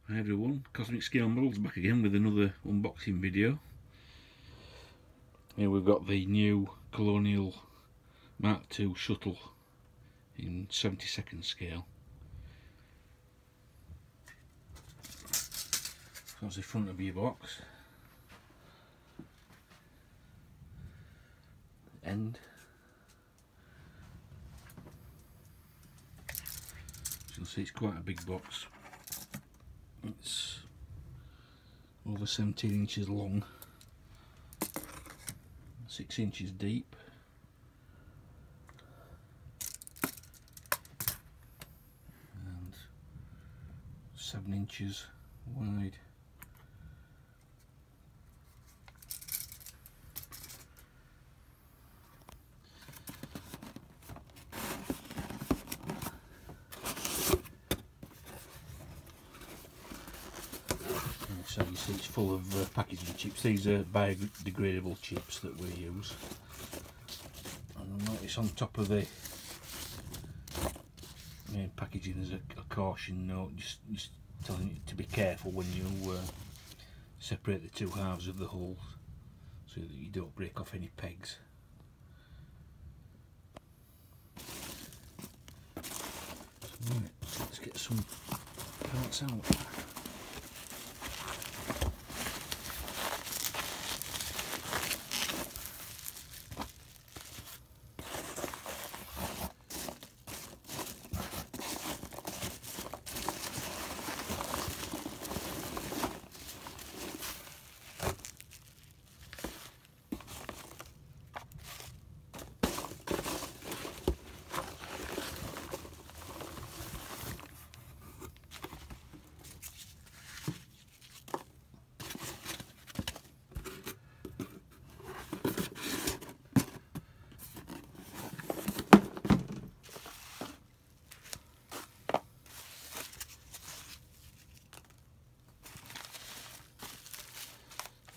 Hi everyone, Cosmic Scale Models back again with another unboxing video. Here we've got the new Colonial Mk2 Shuttle in 72nd scale. So that's the front of your box. End. So you'll see it's quite a big box. It's over 17 inches long, 6 inches deep, and 7 inches wide. So you see it's full of packaging chips. These are biodegradable chips that we use. And I notice on top of the main packaging there's a caution note just telling you to be careful when you separate the two halves of the hull so that you don't break off any pegs. So, right, let's get some parts out.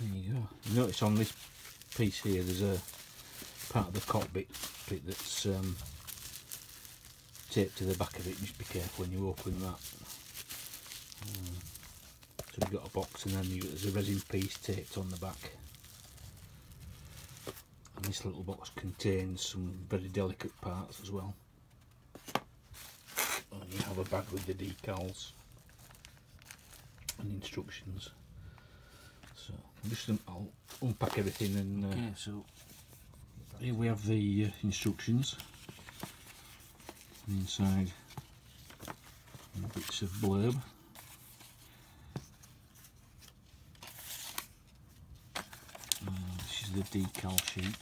There you go. You notice on this piece here there's a part of the cockpit that's taped to the back of it. Just be careful when you open that. So you've got a box and then there's a resin piece taped on the back. And this little box contains some very delicate parts as well. And you have a bag with the decals and instructions. So I'll unpack everything and okay, so here we have the instructions, and inside bits of blurb. This is the decal sheet.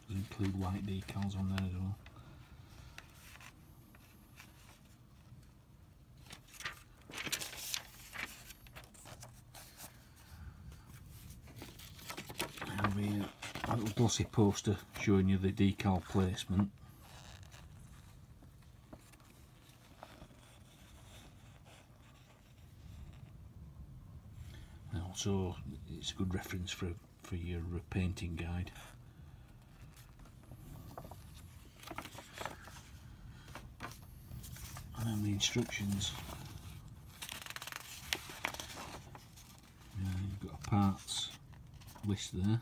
Does include white decals on there as well. A little glossy poster showing you the decal placement. And also it's a good reference for your painting guide. And then the instructions. You've got a parts list there.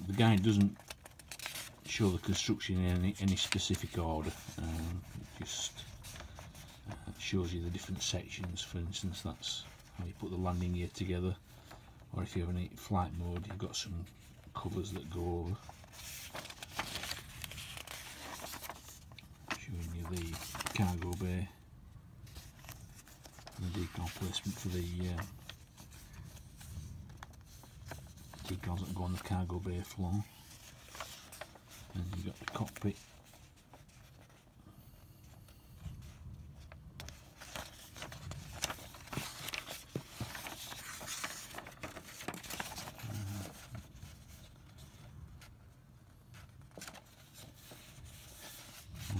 The guide doesn't show the construction in any specific order, it just shows you the different sections. For instance, that's how you put the landing gear together, or if you have any flight mode you've got some covers that go over, showing you the cargo bay and the decal placement for the decals that go on the cargo bay floor. And you've got the cockpit.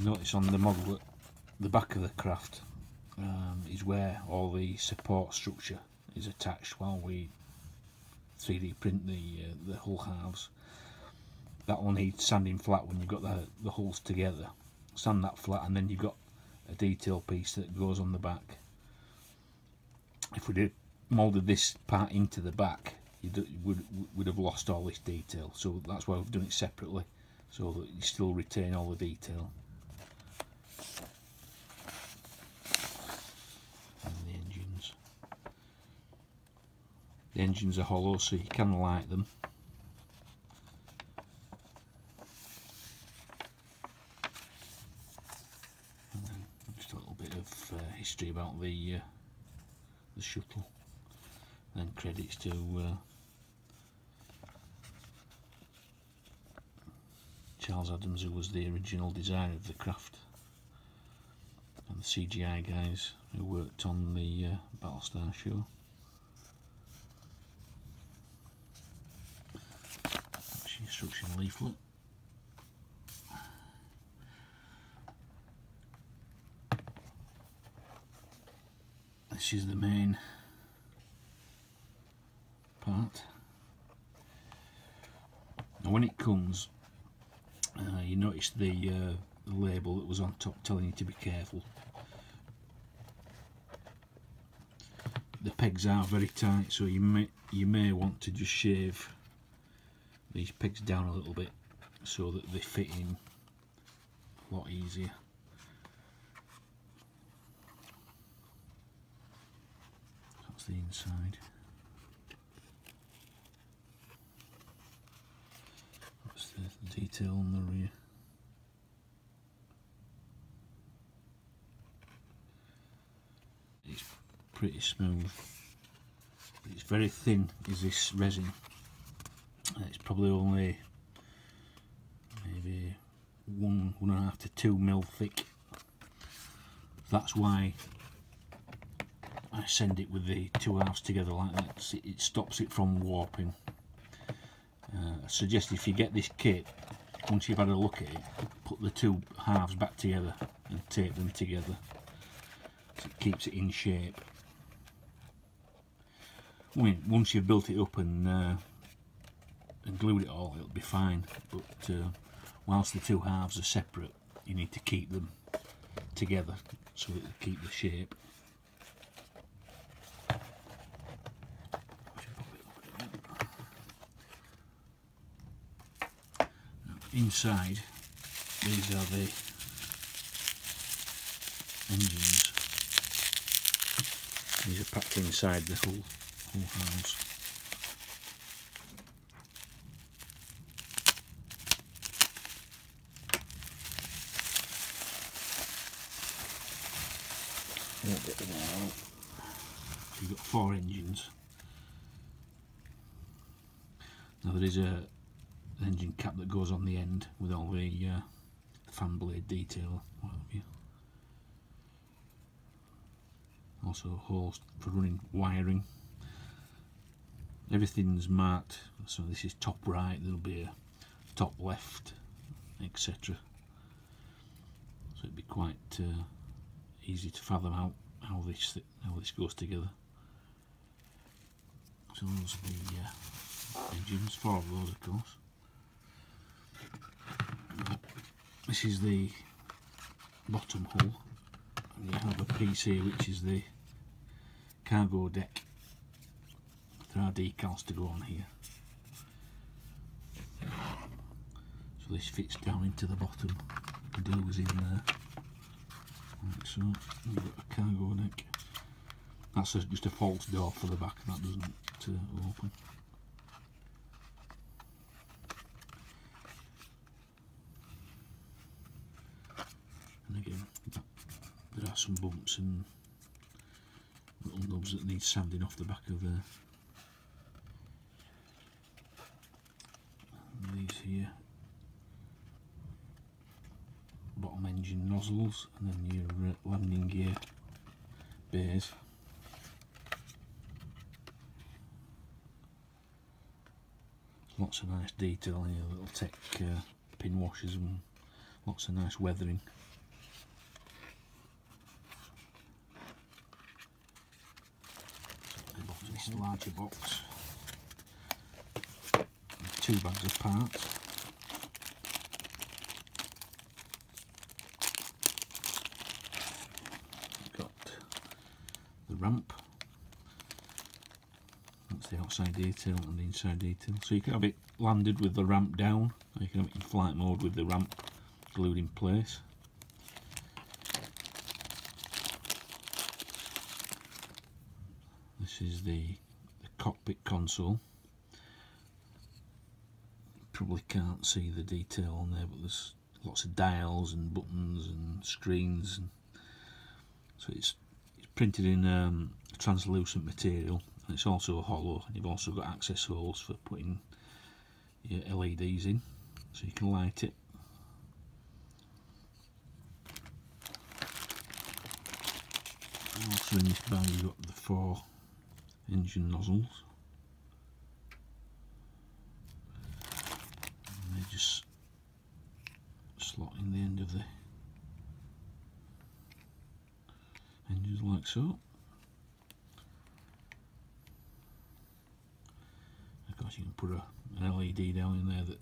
Notice on the model that the back of the craft is where all the support structure is attached while we 3D print the hull halves. That will need sanding flat when you've got the hulls together. Sand that flat, and then you've got a detail piece that goes on the back. If we'd moulded this part into the back, would have lost all this detail. So that's why we've done it separately, so that you still retain all the detail. And the engines are hollow, so you can light them. And then just a little bit of history about the shuttle. Then credits to Charles Adams, who was the original designer of the craft, and the CGI guys who worked on the Battlestar show. That's the instruction leaflet. This is the main part. Now when it comes, you notice the label that was on top telling you to be careful. The pegs are very tight, so you may want to just shave these pegs down a little bit so that they fit in a lot easier. That's the inside. That's the detail on the rear. It's pretty smooth, but it's very thin, is this resin. It's probably only maybe 1.5 to 2 mil thick. That's why I send it with the two halves together like that. It stops it from warping. I suggest if you get this kit, once you've had a look at it, put the two halves back together and tape them together, so it keeps it in shape. I mean, once you've built it up and glued it all, it'll be fine, but whilst the two halves are separate, you need to keep them together so it'll keep the shape. Inside, these are the engines. These are packed inside the hull halves. You've got 4 engines. Now there is a engine cap that goes on the end with all the fan blade detail, what have you. Also holes for running wiring. Everything's marked, so this is top right, there'll be a top left, etc. So it'd be quite easy to fathom out how this goes together. So those are the engines, 4 of those of course. This is the bottom hull, and you have a piece here which is the cargo deck. There are decals to go on here, so this fits down into the bottom. The door's in there, like so. You've got a cargo deck. That's just a false door for the back, that doesn't open. And again, there are some bumps and little nubs that need sanding off the back of there. And these here, bottom engine nozzles, and then your landing gear bays. Lots of nice detail here, little tech pin washers and lots of nice weathering. This larger box 2 bags of parts. Got the ramp. That's the outside detail and the inside detail. So you can have it landed with the ramp down, or you can have it in flight mode with the ramp glued in place. This is the cockpit console. You probably can't see the detail on there, but there's lots of dials and buttons and screens, and so it's printed in a translucent material, and it's also hollow, and you've also got access holes for putting your LEDs in, so you can light it. Also in this bag you've got the 4 engine nozzles, and they just slot in the end of the engines like so. Of course you can put an LED down in there that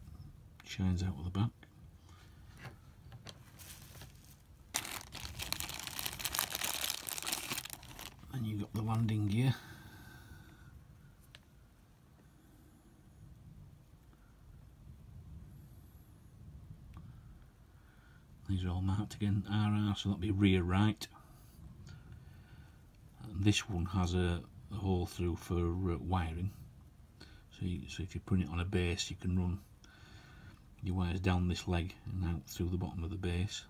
shines out of the back. And you've got the landing gear. These are all marked again RR, so that'll be rear right. And this one has a hole through for wiring. So if you put it on a base, you can run your wires down this leg and out through the bottom of the base.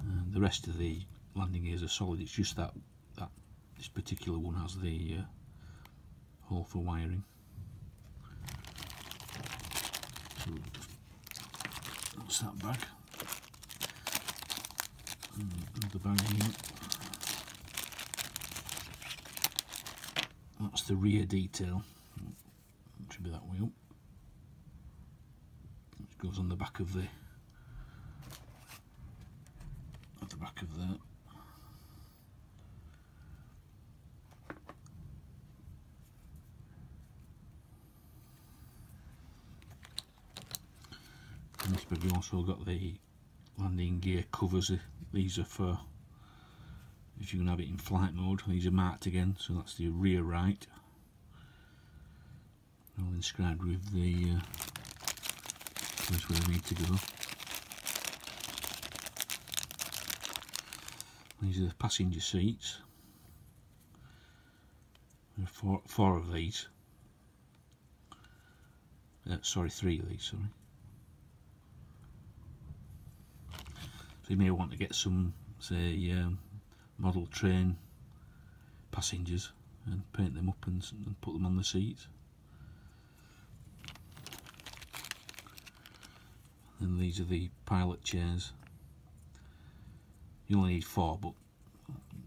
And the rest of the landing gears are solid. It's just that this particular one has the hole for wiring. So that's that bag. And the bag here. That's the rear detail. It should be that way up. It goes on the back of the back of that. In this bag you also got the landing gear covers. These are for if you can have it in flight mode. These are marked again, so that's the rear right, all inscribed with the place where they need to go. These are the passenger seats. There are four of these. Sorry, 3 of these, sorry. So you may want to get some, say, model train passengers and paint them up and put them on the seats. And these are the pilot chairs. You only need 4, but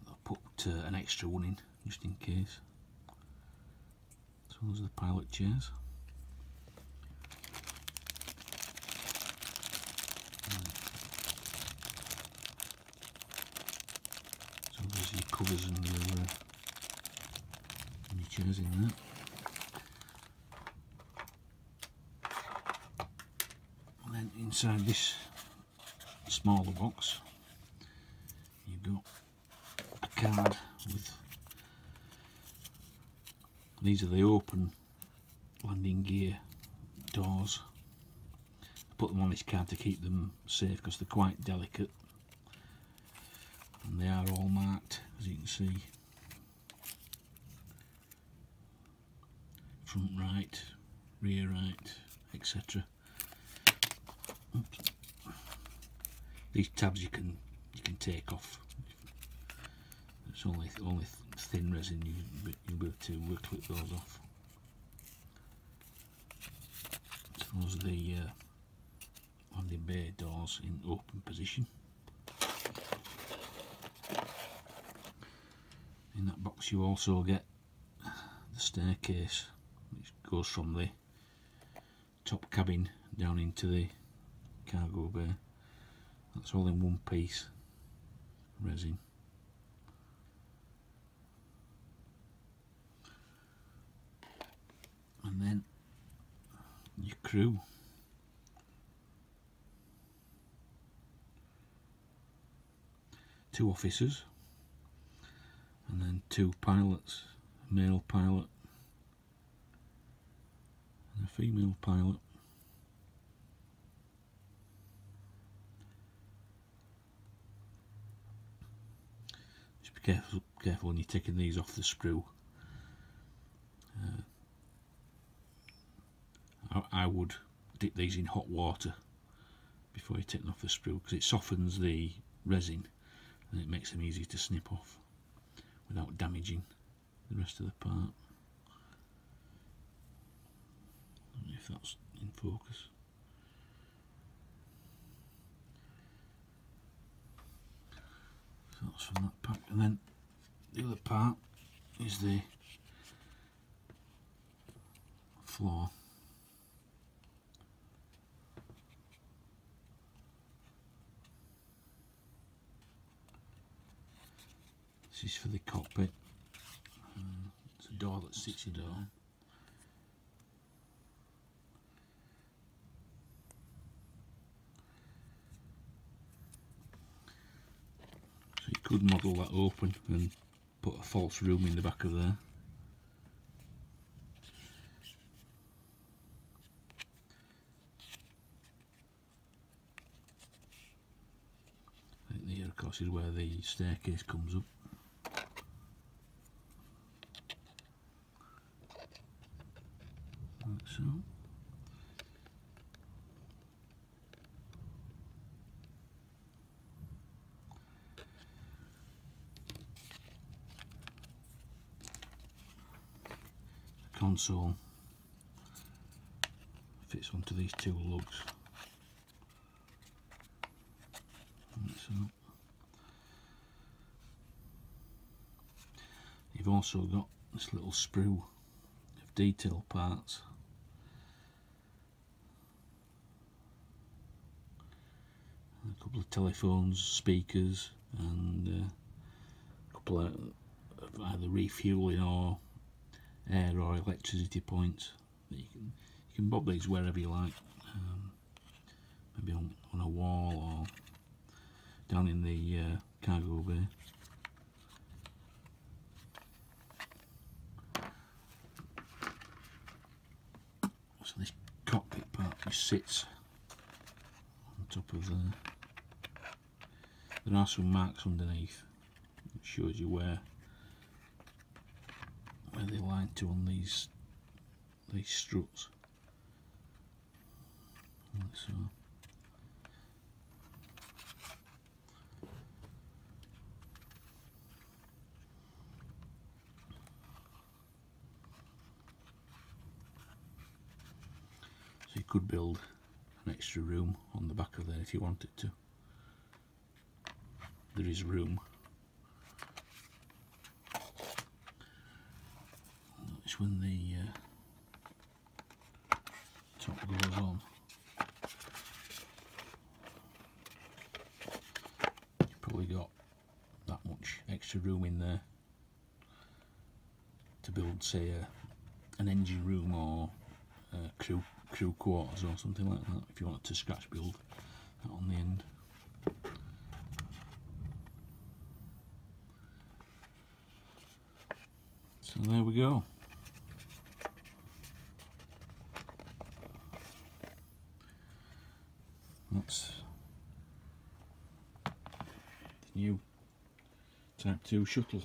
I'll put an extra one in just in case. So those are the pilot chairs. So there's your covers and your chairs in there. And then inside this smaller box you've got a card with, these are the open landing gear doors. I put them on this card to keep them safe because they're quite delicate, and they are all marked, as you can see, front right, rear right, etc. These tabs you can take off. It's only thin resin. You'll be able to clip those off. So those are the landing bay doors in open position. In that box you also get the staircase, which goes from the top cabin down into the cargo bay. That's all in one piece resin. And then crew. Two officers, and then two pilots, a male pilot and a female pilot. Just be careful when you're taking these off the sprue. I would dip these in hot water before you take them off the sprue, because it softens the resin and it makes them easy to snip off without damaging the rest of the part. I don't know if that's in focus. So that's from that pack, and then the other part is the floor. This is for the cockpit. It's a door that sits in there. So you could model that open and put a false room in the back of there. I think here, of course, is where the staircase comes up. Like so. The console fits onto these two lugs. Like so. You've also got this little sprue of detail parts. A couple of telephones, speakers, and a couple of either refueling or air or electricity points. You can bob these wherever you like, maybe on a wall or down in the cargo bay. So this cockpit part just sits on top of there. There are some marks underneath. It shows you where they line to on these struts. Like so. So you could build an extra room on the back of there if you wanted to. There is room. That's when the top goes on. You've probably got that much extra room in there to build, say, an engine room or crew quarters or something like that, if you wanted to scratch build that on the end. So there we go. That's the new Type 2 shuttle.